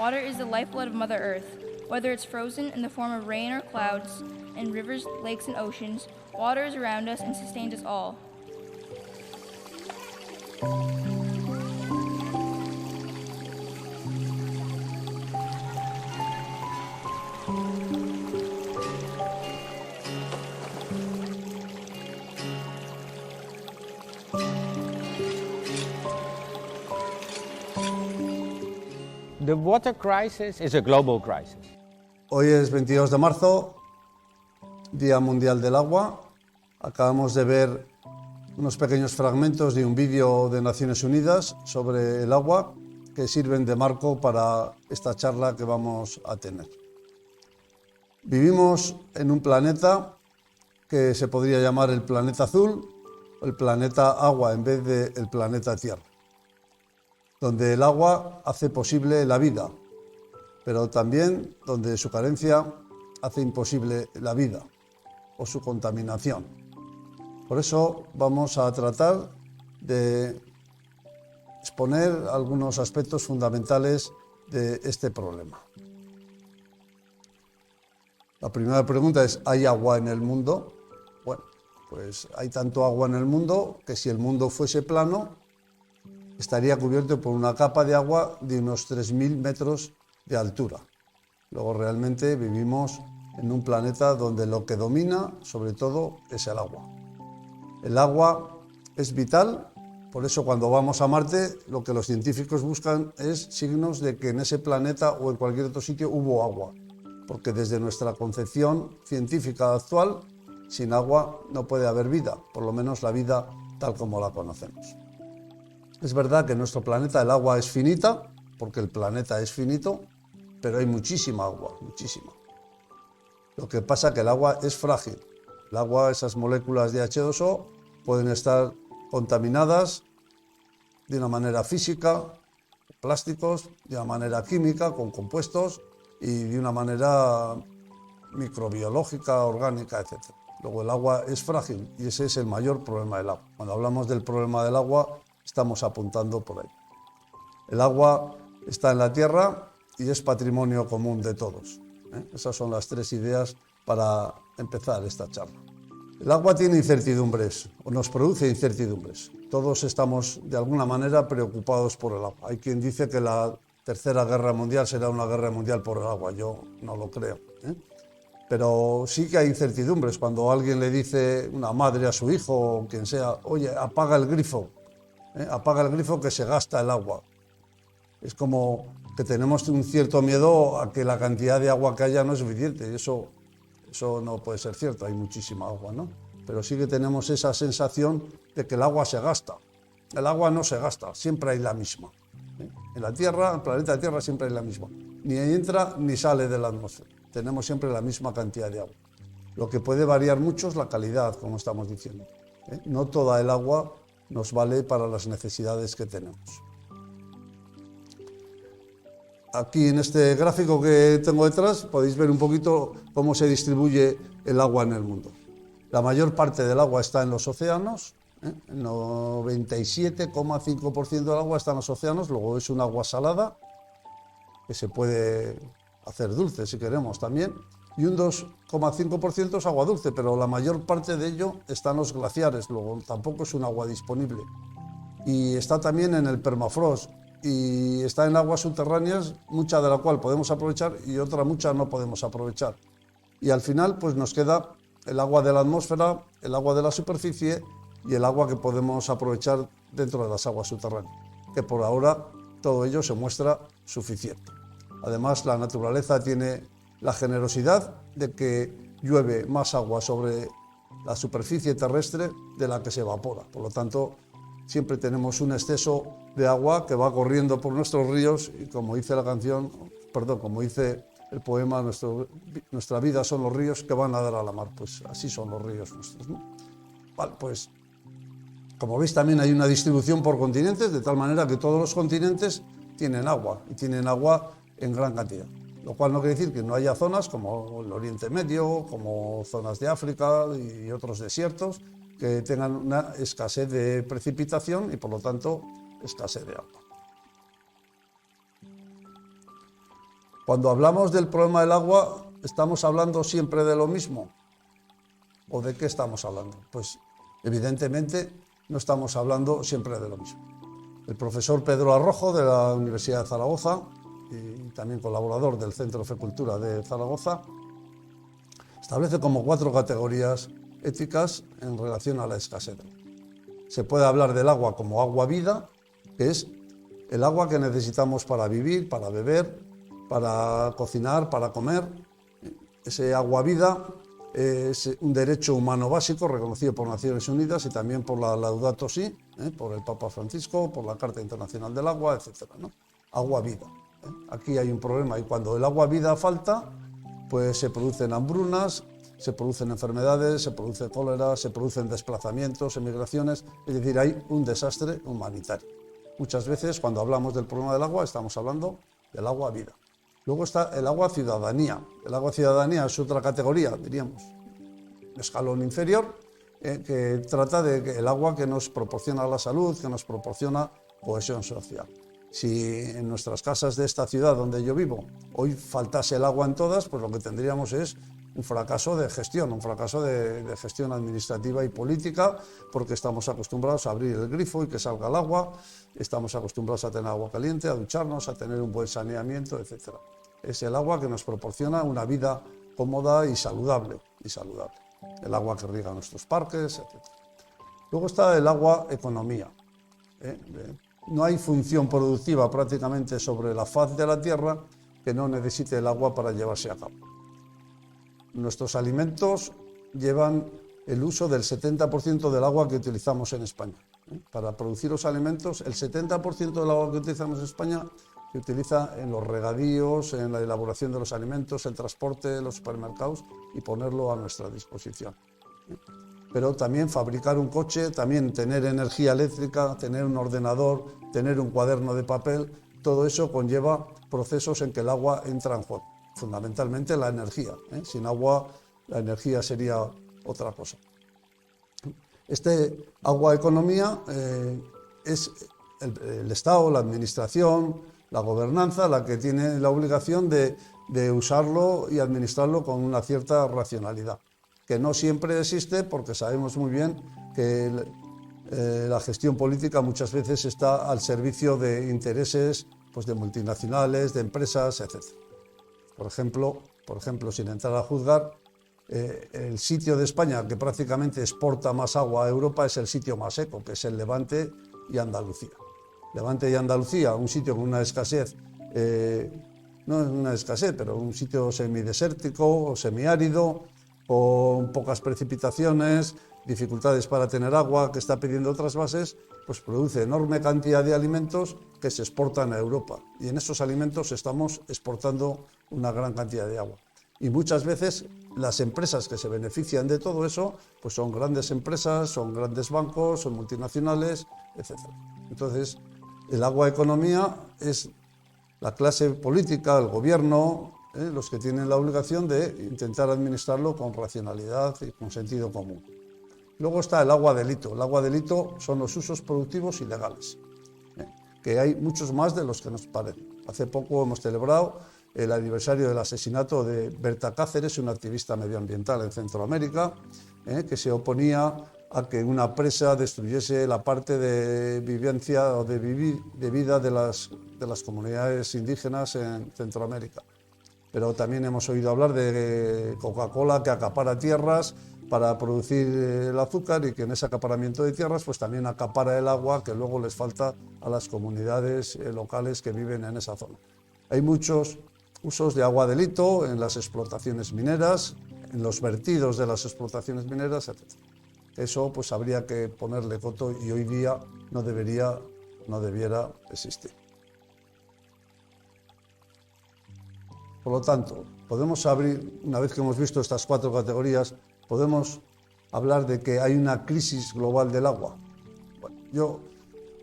Water is the lifeblood of Mother Earth. Whether it's frozen in the form of rain or clouds, in rivers, lakes, and oceans, water is around us and sustains us all. The water crisis is a global crisis. Hoy es 22 de marzo, Día Mundial del Agua. Acabamos de ver unos pequeños fragmentos de un vídeo de Naciones Unidas sobre el agua que sirven de marco para esta charla que vamos a tener. Vivimos en un planeta que se podría llamar el planeta azul o el planeta agua en vez del planeta tierra, donde el agua hace posible la vida, pero también donde su carencia hace imposible la vida o su contaminación. Por eso vamos a tratar de exponer algunos aspectos fundamentales de este problema. La primera pregunta es, ¿hay agua en el mundo? Bueno, pues hay tanto agua en el mundo que si el mundo fuese plano, estaría cubierto por una capa de agua de unos 3.000 metros de altura. Luego realmente vivimos en un planeta donde lo que domina, sobre todo, es el agua. El agua es vital, por eso cuando vamos a Marte, lo que los científicos buscan es signos de que en ese planeta o en cualquier otro sitio hubo agua, porque desde nuestra concepción científica actual, sin agua no puede haber vida, por lo menos la vida tal como la conocemos. Es verdad que en nuestro planeta el agua es finita, porque el planeta es finito, pero hay muchísima agua, muchísima. Lo que pasa es que el agua es frágil. El agua, esas moléculas de H2O, pueden estar contaminadas de una manera física, plásticos, de una manera química, con compuestos, y de una manera microbiológica, orgánica, etc. Luego el agua es frágil y ese es el mayor problema del agua. Cuando hablamos del problema del agua, estamos apuntando por ahí. El agua está en la tierra y es patrimonio común de todos. Esas son las tres ideas para empezar esta charla. El agua tiene incertidumbres, o nos produce incertidumbres. Todos estamos de alguna manera preocupados por el agua. Hay quien dice que la Tercera Guerra Mundial será una guerra mundial por el agua. Yo no lo creo. Pero sí que hay incertidumbres. Cuando alguien le dice, una madre a su hijo o quien sea, oye, apaga el grifo que se gasta el agua. Es como que tenemos un cierto miedo a que la cantidad de agua que haya no es suficiente. Eso no puede ser cierto, hay muchísima agua, ¿no? Pero sí que tenemos esa sensación de que el agua se gasta. El agua no se gasta, siempre hay la misma. En la Tierra, en el planeta Tierra, siempre hay la misma. Ni entra ni sale de la atmósfera. Tenemos siempre la misma cantidad de agua. Lo que puede variar mucho es la calidad, como estamos diciendo. No toda el agua nos vale para las necesidades que tenemos. Aquí en este gráfico que tengo detrás podéis ver un poquito cómo se distribuye el agua en el mundo. La mayor parte del agua está en los océanos, el 97,5% del agua está en los océanos, luego es un agua salada, que se puede hacer dulce si queremos también, y un 2,5% es agua dulce, pero la mayor parte de ello está en los glaciares, luego tampoco es un agua disponible. Y está también en el permafrost, y está en aguas subterráneas, mucha de la cual podemos aprovechar y otra mucha no podemos aprovechar. Y al final pues nos queda el agua de la atmósfera, el agua de la superficie y el agua que podemos aprovechar dentro de las aguas subterráneas, que por ahora todo ello se muestra suficiente. Además, la naturaleza tiene la generosidad de que llueve más agua sobre la superficie terrestre de la que se evapora. Por lo tanto, siempre tenemos un exceso de agua que va corriendo por nuestros ríos y como dice la canción, como dice el poema, nuestra vida son los ríos que van a dar a la mar. Pues así son los ríos nuestros, ¿no? Vale, pues como veis también hay una distribución por continentes, de tal manera que todos los continentes tienen agua y tienen agua en gran cantidad. Lo cual no quiere decir que no haya zonas como el Oriente Medio, como zonas de África y otros desiertos, que tengan una escasez de precipitación y por lo tanto escasez de agua. Cuando hablamos del problema del agua, ¿estamos hablando siempre de lo mismo? ¿O de qué estamos hablando? Pues evidentemente no estamos hablando siempre de lo mismo. El profesor Pedro Arrojo, de la Universidad de Zaragoza, y también colaborador del Centro Fecultura de Zaragoza, establece como 4 categorías éticas en relación a la escasez. Se puede hablar del agua como agua vida, que es el agua que necesitamos para vivir, para beber, para cocinar, para comer. Ese agua vida es un derecho humano básico reconocido por Naciones Unidas y también por la Laudato Si, por el Papa Francisco, por la Carta Internacional del Agua, etc., ¿no? Agua vida. Aquí hay un problema y cuando el agua vida falta, pues se producen hambrunas, se producen enfermedades, se produce cólera, se producen desplazamientos, emigraciones, es decir, hay un desastre humanitario. Muchas veces cuando hablamos del problema del agua estamos hablando del agua vida. Luego está el agua ciudadanía. El agua ciudadanía es otra categoría, diríamos, un escalón inferior, que trata de que el agua que nos proporciona la salud, que nos proporciona cohesión social. Si en nuestras casas de esta ciudad donde yo vivo hoy faltase el agua en todas, pues lo que tendríamos es un fracaso de gestión, un fracaso de gestión administrativa y política, porque estamos acostumbrados a abrir el grifo y que salga el agua, estamos acostumbrados a tener agua caliente, a ducharnos, a tener un buen saneamiento, etc. Es el agua que nos proporciona una vida cómoda y saludable. El agua que riega nuestros parques, etc. Luego está el agua economía. No hay función productiva prácticamente sobre la faz de la tierra que no necesite el agua para llevarse a cabo. Nuestros alimentos llevan el uso del 70% del agua que utilizamos en España. Para producir los alimentos, el 70% del agua que utilizamos en España se utiliza en los regadíos, en la elaboración de los alimentos, el transporte de los supermercados y ponerlo a nuestra disposición. Pero también fabricar un coche, también tener energía eléctrica, tener un ordenador, tener un cuaderno de papel, todo eso conlleva procesos en que el agua entra en juego. Fundamentalmente la energía. Sin agua la energía sería otra cosa. Este agua economía es el Estado, la administración, la gobernanza la que tiene la obligación de usarlo y administrarlo con una cierta racionalidad, que no siempre existe porque sabemos muy bien que la gestión política muchas veces está al servicio de intereses pues, de multinacionales, de empresas, etc. Por ejemplo, sin entrar a juzgar, el sitio de España que prácticamente exporta más agua a Europa es el sitio más seco, que es el Levante y Andalucía. Levante y Andalucía, un sitio con una escasez, no es una escasez, pero un sitio semidesértico o semiárido, con pocas precipitaciones, dificultades para tener agua, que está pidiendo otras bases, pues produce enorme cantidad de alimentos que se exportan a Europa. Y en esos alimentos estamos exportando una gran cantidad de agua. Y muchas veces las empresas que se benefician de todo eso, pues son grandes empresas, son grandes bancos, son multinacionales, etc. Entonces, el agua economía es la clase política, el gobierno, los que tienen la obligación de intentar administrarlo con racionalidad y con sentido común. Luego está el agua delito. El agua delito son los usos productivos ilegales, que hay muchos más de los que nos parecen. Hace poco hemos celebrado el aniversario del asesinato de Berta Cáceres, una activista medioambiental en Centroamérica, que se oponía a que una presa destruyese la parte de vivencia o de vida de las comunidades indígenas en Centroamérica. Pero también hemos oído hablar de Coca-Cola que acapara tierras para producir el azúcar y que en ese acaparamiento de tierras pues también acapara el agua que luego les falta a las comunidades locales que viven en esa zona. Hay muchos usos de agua delito en las explotaciones mineras, en los vertidos de las explotaciones mineras, etc. Eso pues habría que ponerle coto y hoy día no debiera existir. Por lo tanto, podemos abrir, una vez que hemos visto estas 4 categorías, podemos hablar de que hay una crisis global del agua. Bueno, yo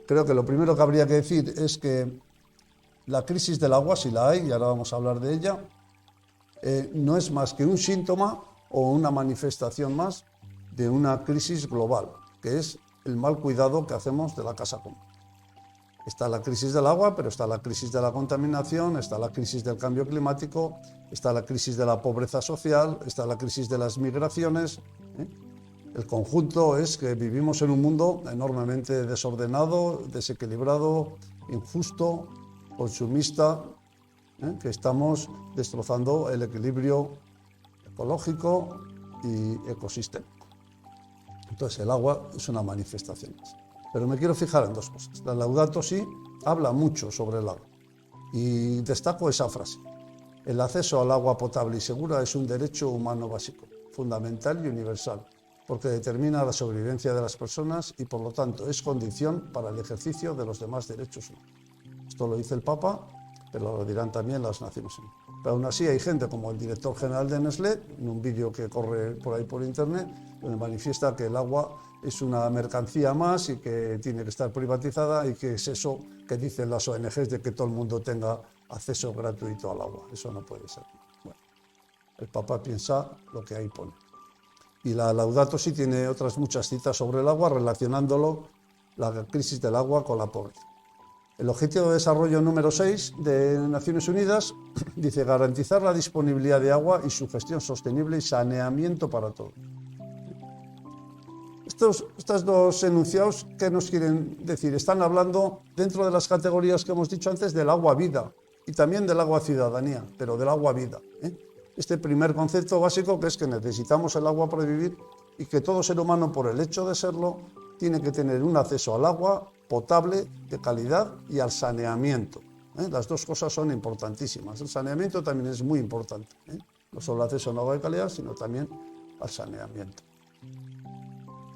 creo que lo primero que habría que decir es que la crisis del agua, si la hay, y ahora vamos a hablar de ella, no es más que un síntoma o una manifestación más de una crisis global, que es el mal cuidado que hacemos de la casa común. Está la crisis del agua, pero está la crisis de la contaminación, está la crisis del cambio climático, está la crisis de la pobreza social, está la crisis de las migraciones. El conjunto es que vivimos en un mundo enormemente desordenado, desequilibrado, injusto, consumista, que estamos destrozando el equilibrio ecológico y ecosistémico. Entonces el agua es una manifestación más. Pero me quiero fijar en dos cosas. La Laudato Si habla mucho sobre el agua y destaco esa frase. El acceso al agua potable y segura es un derecho humano básico, fundamental y universal, porque determina la sobrevivencia de las personas y por lo tanto es condición para el ejercicio de los demás derechos humanos. Esto lo dice el Papa, pero lo dirán también las Naciones Unidas. Pero aún así hay gente como el director general de Nestlé, en un vídeo que corre por ahí por internet, donde manifiesta que el agua es una mercancía más y que tiene que estar privatizada y que es eso que dicen las ONGs de que todo el mundo tenga acceso gratuito al agua. Eso no puede ser. Bueno, el Papa piensa lo que ahí pone. Y la Laudato Si tiene otras muchas citas sobre el agua relacionándolo, la crisis del agua, con la pobreza. El Objetivo de Desarrollo número 6 de Naciones Unidas dice garantizar la disponibilidad de agua y su gestión sostenible y saneamiento para todos. Estos dos enunciados, ¿qué nos quieren decir? Están hablando, dentro de las categorías que hemos dicho antes, del agua vida y también del agua ciudadanía, pero del agua vida. Este primer concepto básico, que es que necesitamos el agua para vivir y que todo ser humano, por el hecho de serlo, tiene que tener un acceso al agua potable, de calidad y al saneamiento. Las dos cosas son importantísimas. El saneamiento también es muy importante. No solo el acceso a agua de calidad, sino también al saneamiento.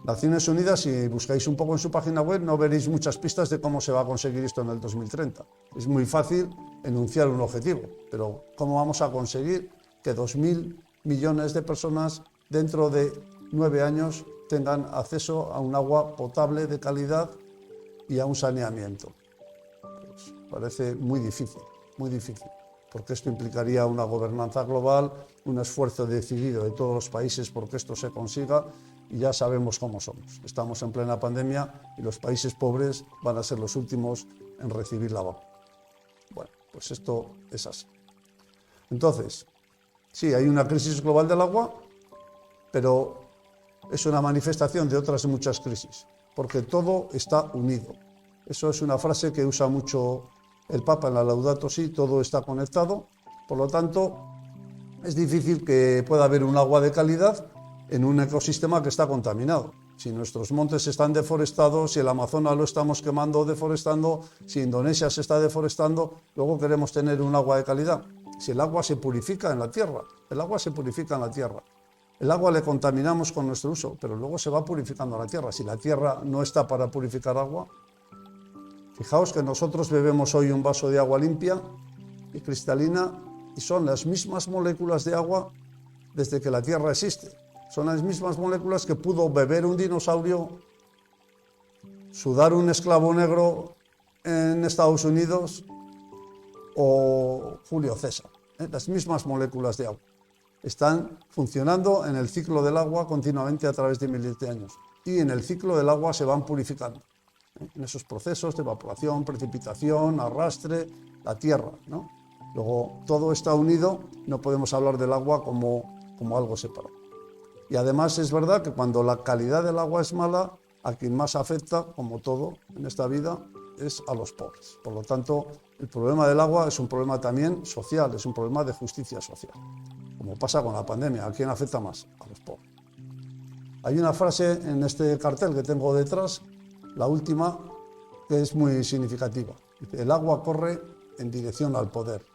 Naciones Unidas, si buscáis un poco en su página web, no veréis muchas pistas de cómo se va a conseguir esto en el 2030. Es muy fácil enunciar un objetivo, pero ¿cómo vamos a conseguir que 2.000 millones de personas dentro de 9 años tengan acceso a un agua potable de calidad y a un saneamiento? Pues parece muy difícil, porque esto implicaría una gobernanza global, un esfuerzo decidido de todos los países porque esto se consiga, y ya sabemos cómo somos. Estamos en plena pandemia y los países pobres van a ser los últimos en recibir la vacuna. Bueno, pues esto es así. Entonces, sí, hay una crisis global del agua, pero es una manifestación de otras muchas crisis, porque todo está unido. Eso es una frase que usa mucho el Papa en la Laudato Si, todo está conectado, por lo tanto, es difícil que pueda haber un agua de calidad en un ecosistema que está contaminado. Si nuestros montes están deforestados, si el Amazonas lo estamos quemando o deforestando, si Indonesia se está deforestando, luego queremos tener un agua de calidad. Si el agua se purifica en la tierra, el agua se purifica en la tierra. El agua le contaminamos con nuestro uso, pero luego se va purificando la tierra. Si la tierra no está para purificar agua, fijaos que nosotros bebemos hoy un vaso de agua limpia y cristalina y son las mismas moléculas de agua desde que la tierra existe. Son las mismas moléculas que pudo beber un dinosaurio, sudar un esclavo negro en Estados Unidos o Julio César. Las mismas moléculas de agua están funcionando en el ciclo del agua continuamente a través de miles de años. Y en el ciclo del agua se van purificando. En esos procesos de evaporación, precipitación, arrastre, la tierra, ¿no? Luego, todo está unido, no podemos hablar del agua como algo separado. Y además es verdad que cuando la calidad del agua es mala, a quien más afecta, como todo en esta vida, es a los pobres. Por lo tanto, el problema del agua es un problema también social, es un problema de justicia social. Como pasa con la pandemia, ¿a quién afecta más? A los pobres. Hay una frase en este cartel que tengo detrás, la última, que es muy significativa. Dice, el agua corre en dirección al poder.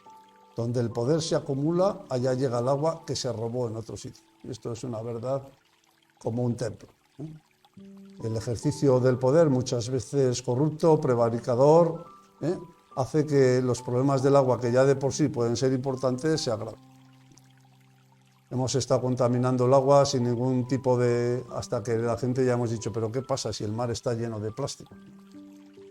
Donde el poder se acumula, allá llega el agua que se robó en otro sitio. Y esto es una verdad como un templo. El ejercicio del poder, muchas veces corrupto, prevaricador, hace que los problemas del agua, que ya de por sí pueden ser importantes, se agraven. Hemos estado contaminando el agua sin ningún tipo de... hasta que la gente ya hemos dicho, pero ¿qué pasa si el mar está lleno de plástico?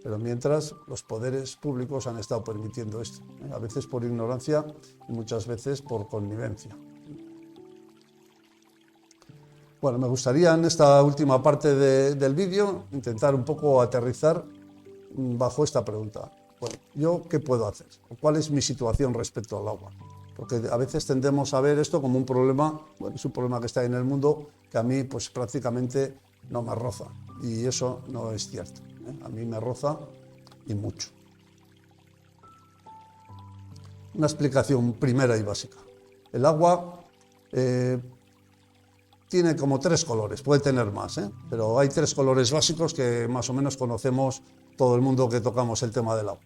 Pero mientras los poderes públicos han estado permitiendo esto, a veces por ignorancia y muchas veces por connivencia. Bueno, me gustaría en esta última parte del vídeo intentar un poco aterrizar bajo esta pregunta. Bueno, ¿yo qué puedo hacer? ¿Cuál es mi situación respecto al agua? Porque a veces tendemos a ver esto como un problema, bueno, es un problema que está en el mundo que a mí pues prácticamente no me roza. Y eso no es cierto, ¿eh? A mí me roza y mucho. Una explicación primera y básica. El agua tiene como 3 colores, puede tener más, pero hay 3 colores básicos que más o menos conocemos todo el mundo que tocamos el tema del agua.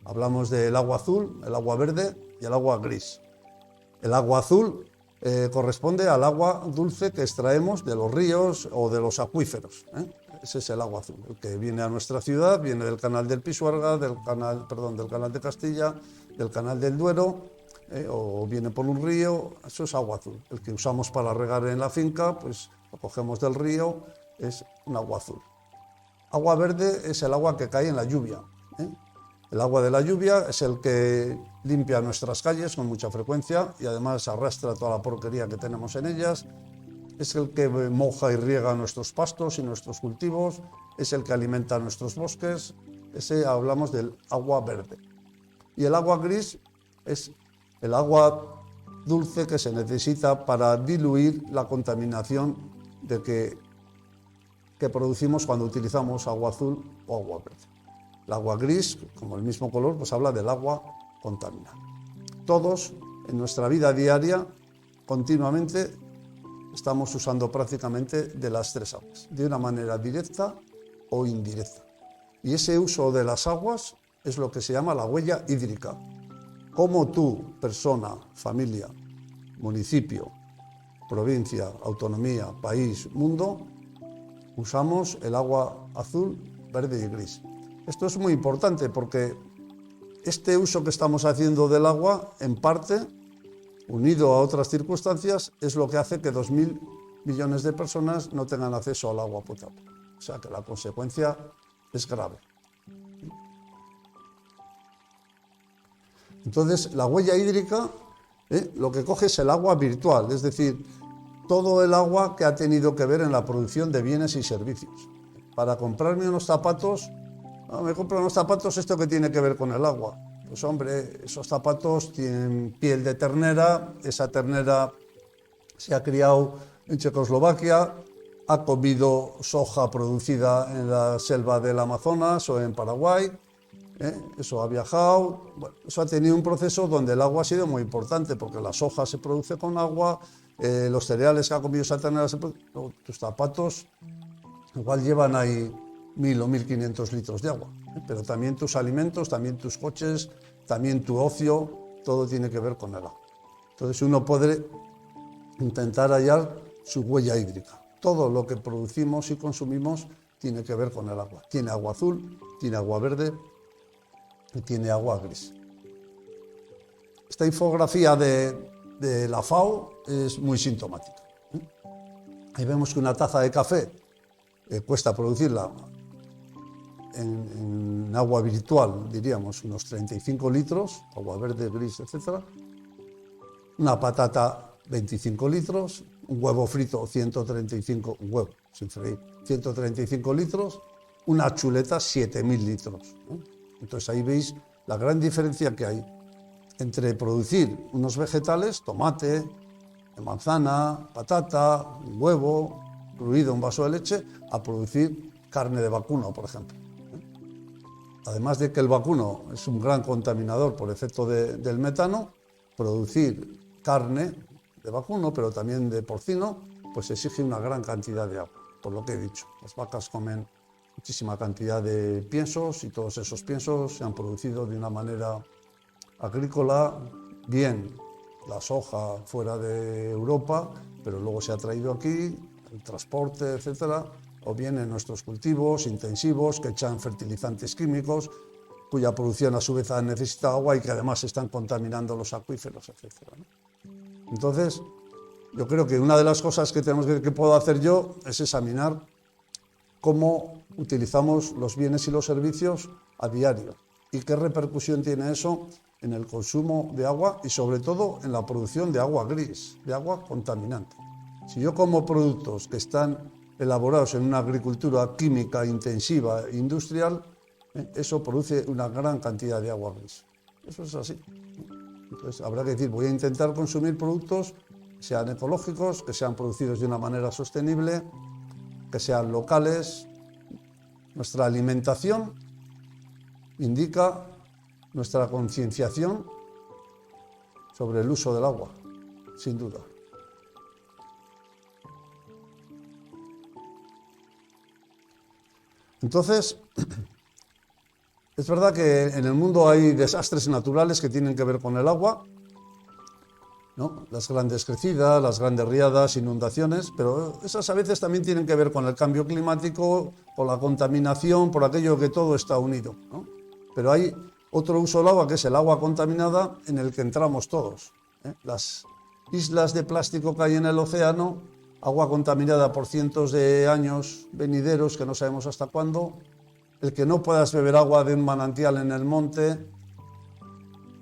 Hablamos del agua azul, el agua verde y el agua gris. El agua azul corresponde al agua dulce que extraemos de los ríos o de los acuíferos. Ese es el agua azul, el que viene a nuestra ciudad, viene del canal del Pisuerga, del canal de Castilla, del canal del Duero, o viene por un río, eso es agua azul. El que usamos para regar en la finca, pues lo cogemos del río, es un agua azul. Agua verde es el agua que cae en la lluvia. El agua de la lluvia es el que limpia nuestras calles con mucha frecuencia y además arrastra toda la porquería que tenemos en ellas. Es el que moja y riega nuestros pastos y nuestros cultivos, es el que alimenta nuestros bosques. Ese hablamos del agua verde. Y el agua gris es el agua dulce que se necesita para diluir la contaminación que producimos cuando utilizamos agua azul o agua verde. El agua gris, como el mismo color, pues habla del agua contaminada. Todos, en nuestra vida diaria, continuamente, estamos usando prácticamente de las 3 aguas, de una manera directa o indirecta. Y ese uso de las aguas es lo que se llama la huella hídrica. Cómo tú, persona, familia, municipio, provincia, autonomía, país, mundo, usamos el agua azul, verde y gris. Esto es muy importante porque este uso que estamos haciendo del agua, en parte, unido a otras circunstancias, es lo que hace que 2.000 millones de personas no tengan acceso al agua potable. O sea que la consecuencia es grave. Entonces, la huella hídrica lo que coge es el agua virtual, es decir, todo el agua que ha tenido que ver en la producción de bienes y servicios. Para comprarme unos zapatos, me compro unos zapatos, ¿esto qué tiene que ver con el agua? Pues hombre, esos zapatos tienen piel de ternera, esa ternera se ha criado en Checoslovaquia, ha comido soja producida en la selva del Amazonas o en Paraguay, eso ha viajado, bueno, eso ha tenido un proceso donde el agua ha sido muy importante, porque la soja se produce con agua, los cereales que ha comido esa ternera, tus zapatos igual llevan ahí 1.000 o 1.500 litros de agua, pero también tus alimentos, también tus coches, también tu ocio, todo tiene que ver con el agua. Entonces uno puede intentar hallar su huella hídrica. Todo lo que producimos y consumimos tiene que ver con el agua. Tiene agua azul, tiene agua verde y tiene agua gris. Esta infografía de la FAO es muy sintomática. Ahí vemos que una taza de café cuesta producirla en agua virtual, diríamos, unos 35 litros, agua verde, gris, etc. Una patata, 25 litros, un huevo frito, 135, un huevo sin freír, 135 litros, una chuleta, 7.000 litros. Entonces ahí veis la gran diferencia que hay entre producir unos vegetales, tomate, manzana, patata, un huevo, incluido un vaso de leche, a producir carne de vacuno, por ejemplo. Además de que el vacuno es un gran contaminador por efecto del metano, producir carne de vacuno, pero también de porcino, pues exige una gran cantidad de agua, por lo que he dicho. Las vacas comen muchísima cantidad de piensos y todos esos piensos se han producido de una manera agrícola, bien la soja fuera de Europa, pero luego se ha traído aquí, el transporte, etcétera, o bien en nuestros cultivos intensivos que echan fertilizantes químicos, cuya producción a su vez necesita agua y que además están contaminando los acuíferos, etcétera, ¿no? Entonces, yo creo que una de las cosas que puedo hacer yo es examinar cómo utilizamos los bienes y los servicios a diario y qué repercusión tiene eso en el consumo de agua y sobre todo en la producción de agua gris, de agua contaminante. Si yo como productos que están elaborados en una agricultura química intensiva e industrial, Eso produce una gran cantidad de agua gris. Eso es así. Entonces habrá que decir, voy a intentar consumir productos que sean ecológicos, que sean producidos de una manera sostenible, que sean locales. Nuestra alimentación indica nuestra concienciación sobre el uso del agua, sin duda. Entonces, es verdad que en el mundo hay desastres naturales que tienen que ver con el agua, ¿no? Las grandes crecidas, las grandes riadas, inundaciones, pero esas a veces también tienen que ver con el cambio climático, con la contaminación, por aquello que todo está unido, ¿no? Pero hay otro uso del agua, que es el agua contaminada, en el que entramos todos, ¿eh? Las islas de plástico que hay en el océano, agua contaminada por cientos de años venideros, que no sabemos hasta cuándo, el que no puedas beber agua de un manantial en el monte,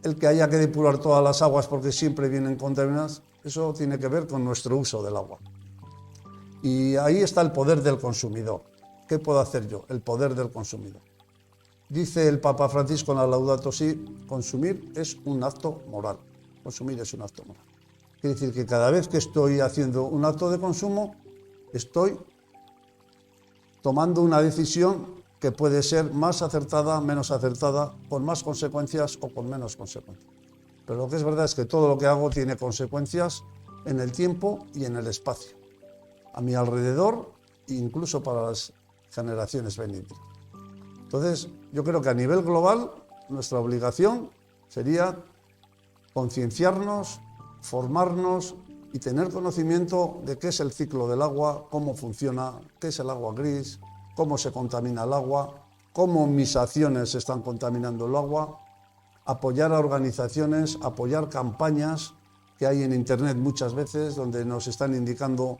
el que haya que depurar todas las aguas porque siempre vienen contaminadas, eso tiene que ver con nuestro uso del agua. Y ahí está el poder del consumidor. ¿Qué puedo hacer yo? El poder del consumidor. Dice el Papa Francisco en la Laudato Si, consumir es un acto moral. Consumir es un acto moral. Quiere decir que cada vez que estoy haciendo un acto de consumo, estoy tomando una decisión que puede ser más acertada, menos acertada, con más consecuencias o con menos consecuencias. Pero lo que es verdad es que todo lo que hago tiene consecuencias en el tiempo y en el espacio, a mi alrededor e incluso para las generaciones venideras. Entonces, yo creo que a nivel global, nuestra obligación sería concienciarnos, formarnos y tener conocimiento de qué es el ciclo del agua, cómo funciona, qué es el agua gris, cómo se contamina el agua, cómo mis acciones están contaminando el agua, apoyar a organizaciones, apoyar campañas que hay en Internet muchas veces donde nos están indicando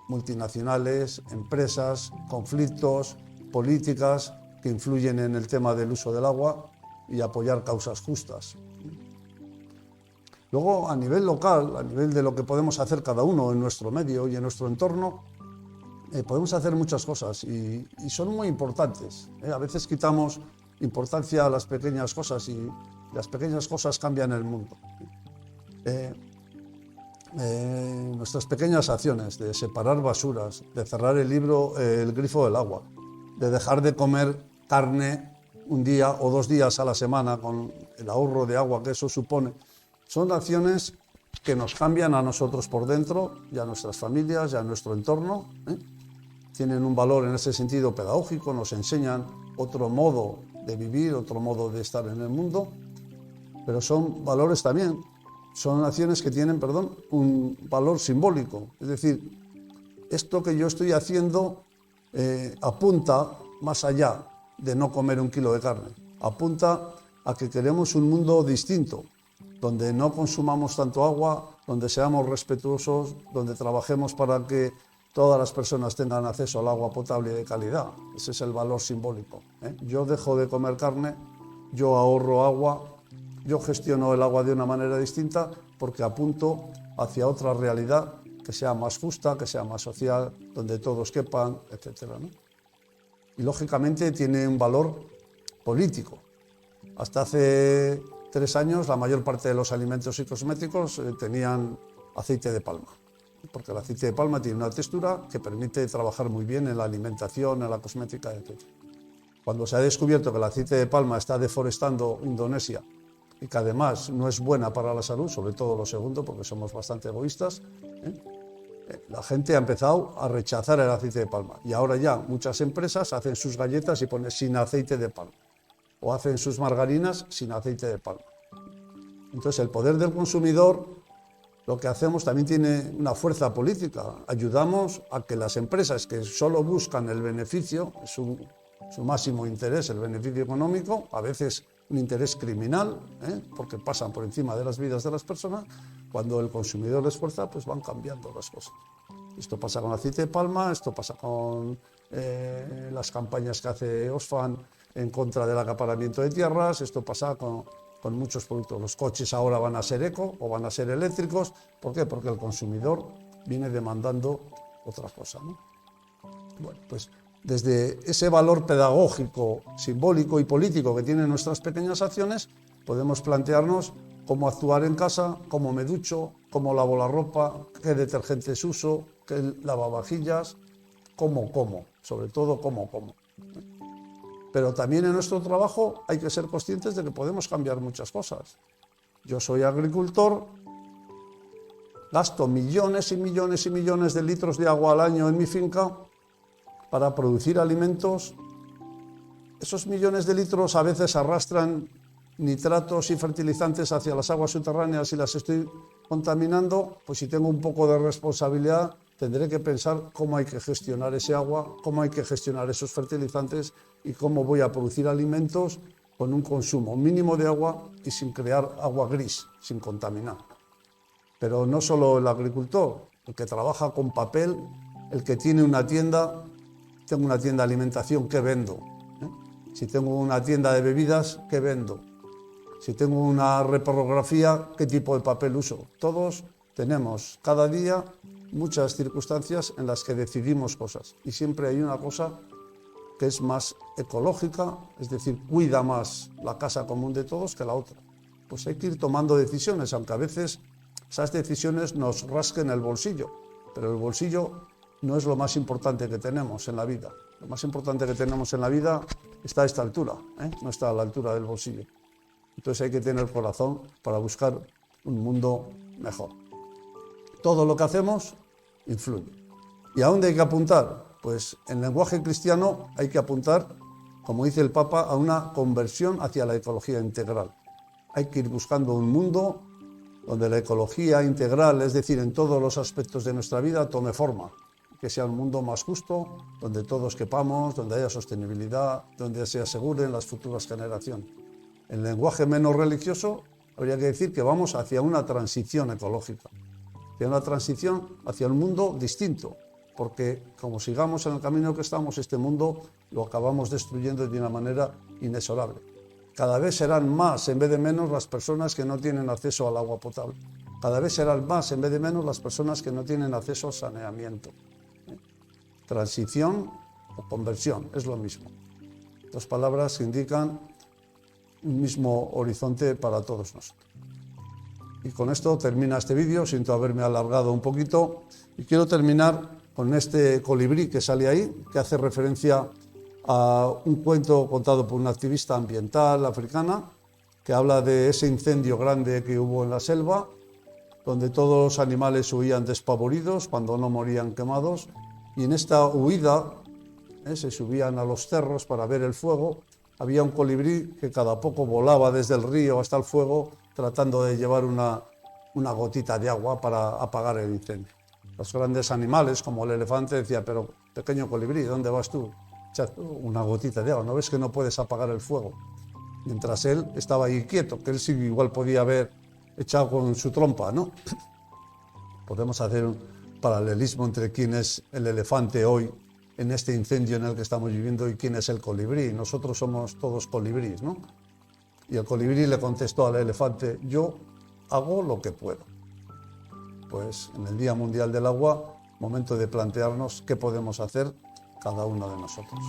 multinacionales, empresas, conflictos, políticas que influyen en el tema del uso del agua y apoyar causas justas. Luego, a nivel local, a nivel de lo que podemos hacer cada uno en nuestro medio y en nuestro entorno, podemos hacer muchas cosas y son muy importantes. A veces quitamos importancia a las pequeñas cosas y las pequeñas cosas cambian el mundo. Nuestras pequeñas acciones de separar basuras, de cerrar el grifo del agua, de dejar de comer carne un día o 2 días a la semana con el ahorro de agua que eso supone, son acciones que nos cambian a nosotros por dentro y a nuestras familias y a nuestro entorno, ¿eh? Tienen un valor en ese sentido pedagógico, nos enseñan otro modo de vivir, otro modo de estar en el mundo, pero son valores también, son acciones que tienen, un valor simbólico. Es decir, esto que yo estoy haciendo apunta más allá de no comer 1 kilo de carne, apunta a que queremos un mundo distinto, donde no consumamos tanto agua, donde seamos respetuosos, donde trabajemos para que todas las personas tengan acceso al agua potable y de calidad. Ese es el valor simbólico, ¿eh? Yo dejo de comer carne, yo ahorro agua, yo gestiono el agua de una manera distinta porque apunto hacia otra realidad que sea más justa, que sea más social, donde todos quepan, etc., ¿no? Y lógicamente tiene un valor político. Hasta hace 3 años la mayor parte de los alimentos y cosméticos tenían aceite de palma, porque el aceite de palma tiene una textura que permite trabajar muy bien en la alimentación, en la cosmética, etc. Cuando se ha descubierto que el aceite de palma está deforestando Indonesia y que además no es buena para la salud, sobre todo lo segundo, porque somos bastante egoístas, la gente ha empezado a rechazar el aceite de palma y ahora ya muchas empresas hacen sus galletas y ponen sin aceite de palma o hacen sus margarinas sin aceite de palma. Entonces el poder del consumidor, lo que hacemos también tiene una fuerza política. Ayudamos a que las empresas que solo buscan el beneficio, su máximo interés, el beneficio económico, a veces un interés criminal, porque pasan por encima de las vidas de las personas, cuando el consumidor les fuerza, pues van cambiando las cosas. Esto pasa con el aceite de palma, esto pasa con las campañas que hace Oxfam en contra del acaparamiento de tierras, esto pasa con muchos productos. Los coches ahora van a ser eco o van a ser eléctricos. ¿Por qué? Porque el consumidor viene demandando otra cosa, ¿no? Bueno, pues desde ese valor pedagógico, simbólico y político que tienen nuestras pequeñas acciones, podemos plantearnos cómo actuar en casa, cómo me ducho, cómo lavo la ropa, qué detergentes uso, qué lavavajillas, cómo, sobre todo cómo. Pero también en nuestro trabajo hay que ser conscientes de que podemos cambiar muchas cosas. Yo soy agricultor, gasto millones y millones y millones de litros de agua al año en mi finca para producir alimentos. Esos millones de litros a veces arrastran nitratos y fertilizantes hacia las aguas subterráneas y las estoy contaminando. Pues si tengo un poco de responsabilidad, tendré que pensar cómo hay que gestionar ese agua, cómo hay que gestionar esos fertilizantes y cómo voy a producir alimentos con un consumo mínimo de agua y sin crear agua gris, sin contaminar. Pero no solo el agricultor, el que trabaja con papel, el que tiene una tienda, tengo una tienda de alimentación, ¿qué vendo? Si tengo una tienda de bebidas, ¿qué vendo? Si tengo una reprografía, ¿qué tipo de papel uso? Todos tenemos cada día muchas circunstancias en las que decidimos cosas y siempre hay una cosa que es más ecológica, es decir, cuida más la casa común de todos que la otra. Pues hay que ir tomando decisiones, aunque a veces esas decisiones nos rasquen el bolsillo, pero el bolsillo no es lo más importante que tenemos en la vida. Lo más importante que tenemos en la vida está a esta altura, no está a la altura del bolsillo. Entonces hay que tener corazón para buscar un mundo mejor. Todo lo que hacemos influye. ¿Y a dónde hay que apuntar? Pues en lenguaje cristiano hay que apuntar, como dice el Papa, a una conversión hacia la ecología integral. Hay que ir buscando un mundo donde la ecología integral, es decir, en todos los aspectos de nuestra vida, tome forma. Que sea un mundo más justo, donde todos quepamos, donde haya sostenibilidad, donde se aseguren las futuras generaciones. En lenguaje menos religioso, habría que decir que vamos hacia una transición ecológica, hacia una transición hacia un mundo distinto, porque como sigamos en el camino que estamos, este mundo lo acabamos destruyendo de una manera inexorable. Cada vez serán más, en vez de menos, las personas que no tienen acceso al agua potable. Cada vez serán más, en vez de menos, las personas que no tienen acceso al saneamiento. Transición o conversión, es lo mismo. Dos palabras que indican un mismo horizonte para todos nosotros. Y con esto termina este vídeo, siento haberme alargado un poquito, y quiero terminar con este colibrí que sale ahí, que hace referencia a un cuento contado por una activista ambiental africana, que habla de ese incendio grande que hubo en la selva, donde todos los animales huían despavoridos cuando no morían quemados, y en esta huida se subían a los cerros para ver el fuego. Había un colibrí que cada poco volaba desde el río hasta el fuego tratando de llevar una gotita de agua para apagar el incendio. Los grandes animales, como el elefante, decían, pero pequeño colibrí, ¿dónde vas tú? Echa una gotita de agua, ¿no ves que no puedes apagar el fuego? Mientras él estaba ahí quieto, que él sí igual podía haber echado con su trompa, ¿no? Podemos hacer un paralelismo entre quién es el elefante hoy en este incendio en el que estamos viviendo y quién es el colibrí. Nosotros somos todos colibrís, ¿no? Y el colibrí le contestó al elefante, yo hago lo que puedo. Pues en el Día Mundial del Agua, momento de plantearnos qué podemos hacer cada uno de nosotros.